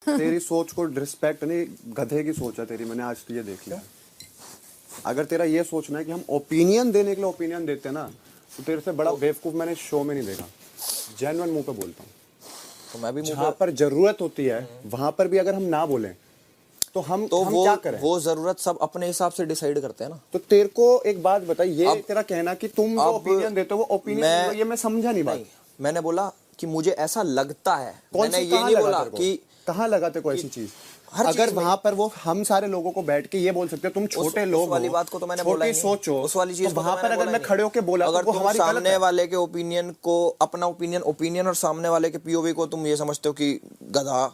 तेरी सोच को रिस्पेक्ट नहीं, गधे की सोच है तेरी, मैंने आज तो ये देख लिया। अगर तेरा ये सोचना है कि हम ओपिनियन देने के लिए ओपिनियन देते हैं ना, तो तेरे से बड़ा बेवकूफ मैंने शो में नहीं देखा। जेन्युइन मुंह पे बोलता हूँ। तो मैं भी जहाँ पर जरूरत होती है वहां पर भी अगर हम ना बोलें तो हम क्या करें? वो जरूरत सब अपने हिसाब से डिसाइड करते हैं ना। तो तेरे को एक बात बताइए, ये तेरा कहना कि तुम जो ओपिनियन देते हो वो ओपिनियन, ये मैं समझा नहीं बात। मैंने बोला कि मुझे ऐसा लगता है, मैंने ये कहाँ नहीं लगा बोला तेरे को? कि कहाँ लगा तेरे को ऐसी चीज? हर अगर चीज वहां पर वो हम सारे लोगों को बैठ के ये बोल सकते हो तुम छोटे लोग उस वाली बात को तो मैंने बोला ही नहीं। सोचो उस वाली चीज तो वहां पर अगर मैं खड़े होके बोला अगर तो वो तुम हमारी गलत सामने है। वाले के ओपिनियन को, अपना ओपिनियन और सामने वाले के पीओवी को तुम ये समझते हो कि गधा,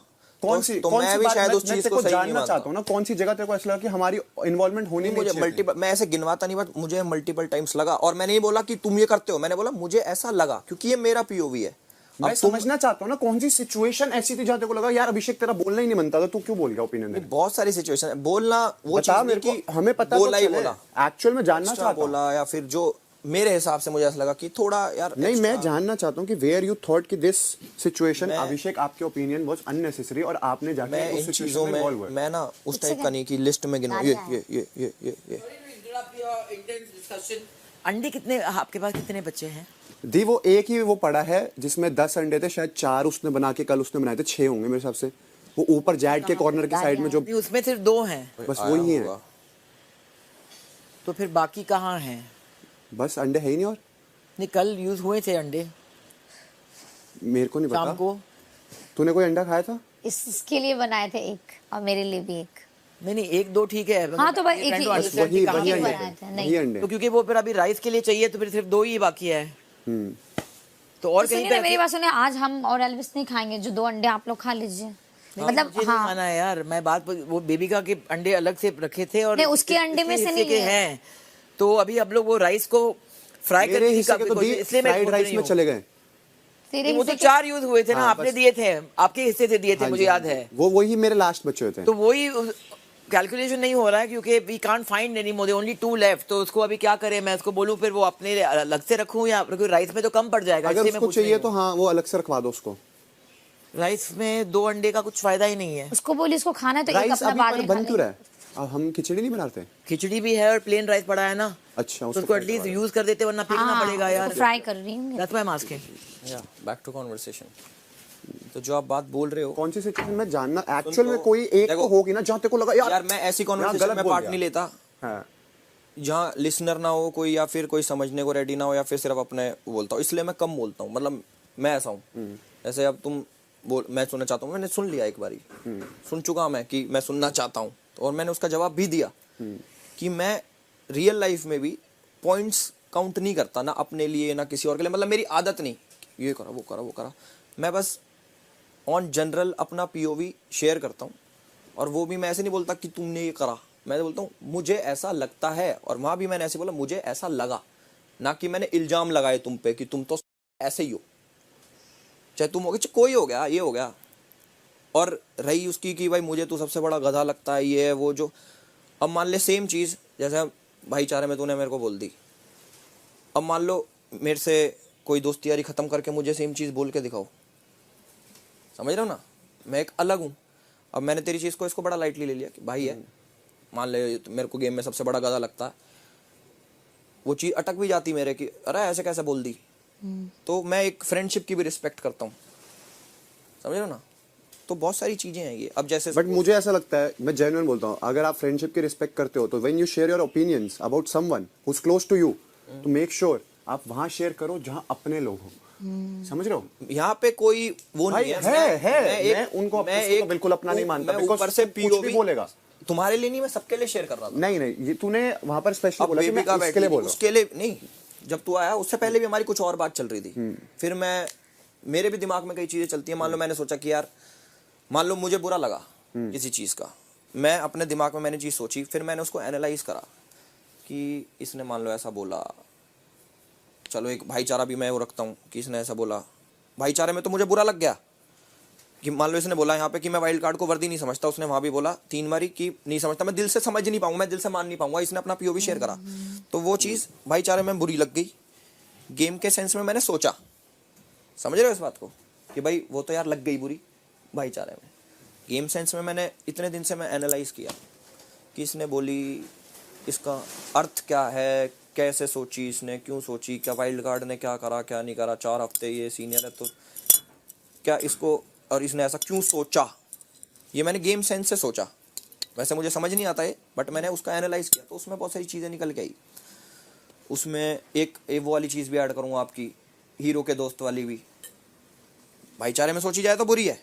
कौन सी तो मैं भी शायद उस चीज को सही नहीं मानता। चाहता हूँ ना, कौन सी जगह तेरे को ऐसा लगा कि हमारी इन्वॉल्वमेंट होनी नहीं मुझे मल्टीपल, मैं ऐसे गिनवाता नहीं, बट मुझे मल्टीपल टाइम्स लगा। और मैंने ये बोला कि तुम ये करते हो, मैंने बोला मुझे ऐसा लगा क्योंकि ये मेरा पीओवी है। मैं समझना चाहता हूँ ना कौन सी सिचुएशन ऐसी थी जहाँ तेरे को लगा यार अभिषेक तेरा बोलना ही नहीं बनता था, तू क्यों बोल गया ओपिनियन देने? बहुत सारी सिचुएशन है, बोलना वो बता मेरे को, हमें पता बोला ही चले। बोला, एक्चुअल में जानना चाहता हूँ बोला, या फिर जो मेरे हिसाब से मुझे ऐसा लगा कि थोड़ा यार नहीं, मैं जानना चाहता हूँ कि वेयर यू थॉट कि दिस सिचुएशन अभिषेक आपके ओपिनियन वाज अननेसेसरी और आपने जाके उस सिचुएशन में इन्वॉल्व हुए। मैं ना उस टाइप का नहीं कि लिस्ट में गिनूं ये। अंडे कितने आपके पास, कितने बच्चे हैं? दी वो एक ही वो पड़ा है जिसमें 10 अंडे थे, शायद 4 उसने बना के कल उसने बनाए थे, 6 होंगे मेरे हिसाब से। वो ऊपर जैड के कॉर्नर की साइड में जो, उसमें सिर्फ 2 हैं, बस वही है। तो फिर बाकी कहाँ हैं? बस अंडे है ही नहीं। और नहीं, कल यूज हुए थे अंडे, मेरे को नहीं पता। शाम को तूने कोई अंडा खाया था? इसके लिए बनाए थे एक और मेरे लिए भी एक। नहीं 1-2 ठीक है। हाँ तो भाई एक ही वही बनाए थे अंडे। तो क्योंकि वो फिर अभी राइस के लिए चाहिए तो फिर सिर्फ 2 ही बाकी है। तो और कहीं पे मेरी बात सुनिए, आज हम और एल्विस नहीं खाएंगे, जो 2 अंडे आप लोग खा लीजिए। मतलब हाँ खाना है यार, मैं बात वो बेबिका के अंडे अलग से रखे थे और उसके अंडे में से नहीं है। तो अभी आप लोग वो राइस को फ्राई करने की कोशिश, इसलिए मैं राइस में चले गए। वो तो 4 यूज हुए थे ना, आपने दिए थे, आपके हिस्से से दिए थे, मुझे याद है। वही मेरे लास्ट बचे हुए थे। तो वही कैलकुलेशन नहीं हो रहा है क्योंकि we can't find any more, only 2 left. तो उसको अभी क्या करें, मैं उसको बोलूं फिर वो अपने अलग से रखूं या राइस में तो कम पड़ जाएगा। अगर उसको चाहिए तो हाँ वो अलग से रखवा दो उसको। राइस में 2 अंडे का कुछ फायदा ही नहीं है। उसको बोलिए उसको खाना है तो एक अपना बाद में बन क्यों रहा है? अब हम खिचड़ी नहीं बनाते? खिचड़ी भी है और प्लेन राइस पड़ा है ना। अच्छा, तो उसको एटलीस्ट यूज कर देते वरना फेंकना पड़ेगा यार। फ्राई कर रही हूं। That's why I am asking. या बैक टू कन्वर्सेशन। तो जो आप बात बोल रहे हो, कौन सी सिचुएशन में जानना एक्चुअल में कोई एक तो होगी ना जहाँ तेरे को लगा यार मैं ऐसी कन्वर्सेशन में पार्ट नहीं लेता जहाँ लिसनर ना हो कोई, या फिर कोई समझने को रेडी ना हो, या फिर सिर्फ अपने बोलता हूँ, इसलिए मैं कम बोलता हूँ। मतलब मैं ऐसा हूँ, जैसे अब तुम बोल, मैं सुनना चाहता हूँ, मैंने सुन लिया एक बारी, सुन चुका मैं कि मैं सुनना चाहता हूँ, और मैंने उसका जवाब भी दिया कि मैं रियल लाइफ में भी पॉइंट्स काउंट नहीं करता, ना अपने लिए ना किसी और के लिए। मतलब मेरी आदत नहीं ये करा वो करा वो करा, मैं बस ऑन जनरल अपना पीओवी शेयर करता हूँ। और वो भी मैं ऐसे नहीं बोलता कि तुमने ये करा, मैं बोलता हूँ मुझे ऐसा लगता है। और वहाँ भी मैंने ऐसे बोला मुझे ऐसा लगा, ना कि मैंने इल्जाम लगाए तुम पे कि तुम तो ऐसे ही हो, चाहे तुम हो गए कोई हो गया ये हो गया। और रही उसकी कि भाई मुझे तो सबसे बड़ा गधा लगता है ये है वो जो, अब मान ले सेम चीज़ जैसे भाईचारे में तूने मेरे को बोल दी, अब मान लो मेरे से कोई दोस्ती यारी ख़त्म करके मुझे सेम चीज़ बोल के दिखाओ, समझ रहे हो ना, मैं एक अलग हूँ। अब मैंने तेरी चीज़ को इसको बड़ा लाइटली ले लिया कि भाई है, मान ले मेरे को गेम में सबसे बड़ा गधा लगता है, वो चीज़ अटक भी जाती मेरे कि अरे ऐसे कैसे बोल दी। तो मैं एक फ्रेंडशिप की भी रिस्पेक्ट करता हूँ, समझ रहे हो ना। तो बहुत सारी चीज़ें हैं ये। अब जैसे बट मुझे ऐसा लगता है, मैं जेन्युइन बोलता हूँ, अगर आप फ्रेंडशिप की रिस्पेक्ट करते हो तो when you share your opinions about someone who is close to you, तो मेक श्योर आप वहाँ शेयर करो जहाँ अपने लोग हो। समझ रहे हो, यहाँ पे कोई वो नहीं है। मैं उनको तो बिल्कुल अपना नहीं मानता, मैं ऊपर से पीओवी बोलेगा तुम्हारे लिए नहीं, मैं सबके लिए शेयर कर रहा था। नहीं ये तूने वहाँ पर स्पेशली बोला कि मैं इसके लिए बोला, उसके लिए नहीं। जब तू आया उससे पहले भी हमारी कुछ और बात चल रही थी, फिर मेरे भी दिमाग में कई चीजें चलती है। मान लो मैंने सोचा कि यार, मान लो मुझे बुरा लगा किसी चीज का, मैं अपने दिमाग में मैंने चीज सोची, फिर मैंने उसको एनालाइज करा कि इसने मान लो ऐसा बोला, चलो एक भाईचारा भी मैं वो रखता हूँ कि इसने ऐसा बोला, भाईचारे में तो मुझे बुरा लग गया कि मान लो इसने बोला यहाँ पे कि मैं वाइल्ड कार्ड को वर्दी नहीं समझता, उसने वहाँ भी बोला 3 बारी कि नहीं समझता, मैं दिल से समझ नहीं पाऊंगा, मैं दिल से मान नहीं पाऊंगा, इसने अपना पीओवी शेयर करा, तो वो चीज़ भाईचारे में बुरी लग गई। गेम के सेंस में मैंने सोचा, समझ रहे हो इस बात को, कि भाई वो तो यार लग गई बुरी भाईचारे में, गेम सेंस में मैंने इतने दिन से मैं एनालाइज किया कि इसने बोली, इसका अर्थ क्या है, कैसे सोची इसने, क्यों सोची, क्या वाइल्ड कार्ड ने क्या करा क्या नहीं करा, 4 हफ्ते ये सीनियर है तो क्या इसको, और इसने ऐसा क्यों सोचा, ये मैंने गेम सेंस से सोचा। वैसे मुझे समझ नहीं आता है, बट मैंने उसका एनालाइज किया तो उसमें बहुत सारी चीज़ें निकल के आई। उसमें एक वो वाली चीज़ भी ऐड करूँगा आपकी, हीरो के दोस्त वाली भी। भाईचारे में सोची जाए तो बुरी है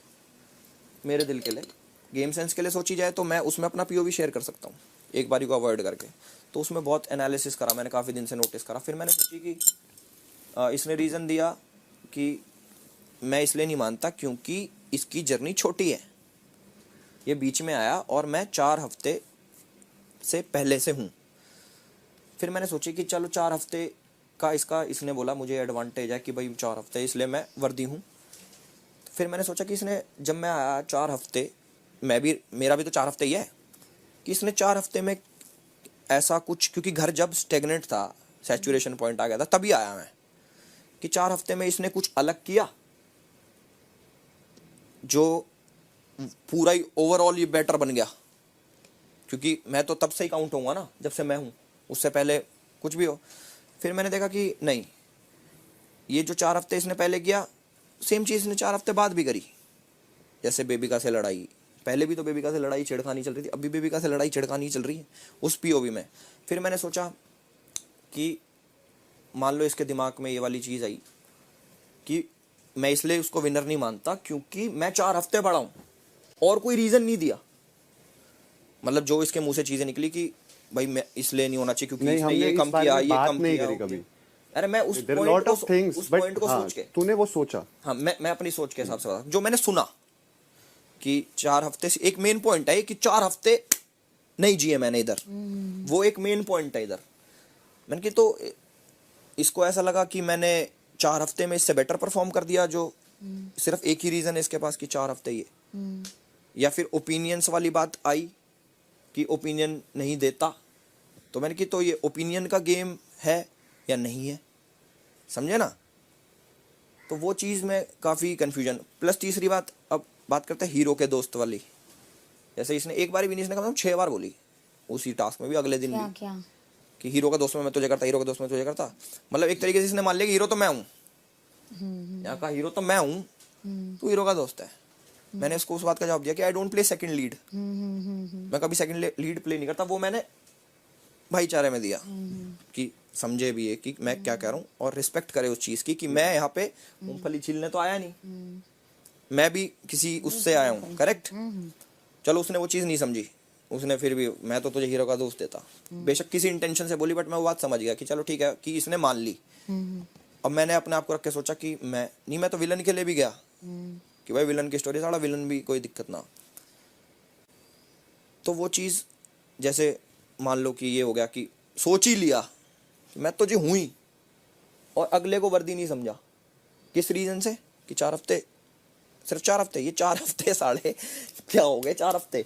मेरे दिल के लिए, गेम सेंस के लिए सोची जाए तो मैं उसमें अपना पीओवी शेयर कर सकता हूँ एक बारी को अवॉइड करके। तो उसमें बहुत एनालिसिस करा मैंने, काफ़ी दिन से नोटिस करा। फिर मैंने सोची कि इसने रीज़न दिया कि मैं इसलिए नहीं मानता क्योंकि इसकी जर्नी छोटी है, ये बीच में आया और मैं 4 हफ्ते से पहले से हूँ। फिर मैंने सोची कि चलो 4 हफ्ते का इसका, इसने बोला मुझे एडवांटेज है कि भाई 4 हफ्ते इसलिए मैं वर्दी हूँ। फिर मैंने सोचा कि इसने, जब मैं आया 4 हफ्ते, मेरा भी तो 4 हफ्ते ही है, कि इसने 4 हफ्ते में ऐसा कुछ, क्योंकि घर जब स्टेगनेंट था, सैचुरेशन पॉइंट आ गया था, तभी आया मैं, कि 4 हफ्ते में इसने कुछ अलग किया जो पूरा ही ओवरऑल ये बेटर बन गया। क्योंकि मैं तो तब से ही काउंट होऊंगा ना जब से मैं हूँ, उससे पहले कुछ भी हो। फिर मैंने देखा कि नहीं, ये जो 4 हफ्ते इसने पहले किया, सेम चीज़ इसने 4 हफ्ते बाद भी करी। जैसे बेबिका से लड़ाई, पहले भी तो बेबिका से लड़ाई छिड़खानी चल रही थी, अभी बेबिका से लड़ाई छिड़खानी चल रही है उस पीओवी में। फिर मैंने सोचा कि मान लो इसके दिमाग में ये वाली चीज़ आई कि मैं इसलिए उसको विनर नहीं मानता क्योंकि मैं 4 हफ्ते बड़ा हूँ, और कोई रीज़न नहीं दिया। मतलब जो इसके मुंह से चीज़ें निकली कि भाई मैं इसलिए नहीं होना चाहिए क्योंकि इसने ये कम किया, ये कम किया कभी। अरे मैं उस पॉइंट को सोच के, तूने वो सोचा। हाँ, मैं अपनी सोच के हिसाब से बता, जो मैंने सुना कि 4 हफ्ते से एक मेन पॉइंट है कि 4 हफ्ते नहीं जिए मैंने इधर, वो एक मेन पॉइंट है इधर। मैंने कि तो इसको ऐसा लगा कि मैंने 4 हफ्ते में इससे बेटर परफॉर्म कर दिया, जो सिर्फ एक ही रीज़न है इसके पास कि 4 हफ्ते ये, या फिर ओपिनियंस वाली बात आई कि ओपिनियन नहीं देता। तो मैंने कि तो ये ओपिनियन का गेम है या नहीं है, समझे ना। तो वो चीज़ में काफ़ी कन्फ्यूजन। प्लस तीसरी बात, अब बात करते हैं हीरो के दोस्त वाली। जैसे इसने एक बार भी नहीं, इसने कम से कम 6 बार बोली उसी टास्क में भी, अगले दिन भी, क्या कि हीरो का दोस्त में मैं तुझे करता, हीरो का दोस्त में तुझे करता। मतलब एक तरीके से इसने मान लिया कि हीरो तो मैं हूँ, यहाँ का हीरो तो मैं हूँ, तू हीरो का दोस्त है। मैंने इसको उस बात का जवाब दिया कि I don't play second lead, मैं कभी सेकंड लीड प्ले नहीं करता। वो मैंने भाईचारे में दिया कि समझे भी है कि मैं क्या कह रहा हूँ और रिस्पेक्ट करे उस चीज़ की, कि मैं यहाँ पे मूंगफली छीलने तो आया नहीं, मैं भी किसी उससे आया हूँ, करेक्ट। चलो उसने वो चीज़ नहीं समझी, उसने फिर भी मैं तो तुझे हीरो का दोस्त देता, बेशक किसी इंटेंशन से बोली, बट मैं वो बात समझ गया कि चलो ठीक है कि इसने मान ली। अब मैंने अपने आप को रख के सोचा कि मैं तो विलन के लिए भी गया कि भाई विलन की स्टोरी, साड़ा विलन भी कोई दिक्कत ना। तो वो चीज़, जैसे मान लो कि ये हो गया कि सोच ही लिया कि मैं तो जी हूँ ही, और अगले को वर्दी नहीं समझा। किस रीज़न से कि 4 हफ्ते, सिर्फ 4 हफ्ते, ये 4 हफ्ते साढ़े क्या हो गए 4 हफ्ते,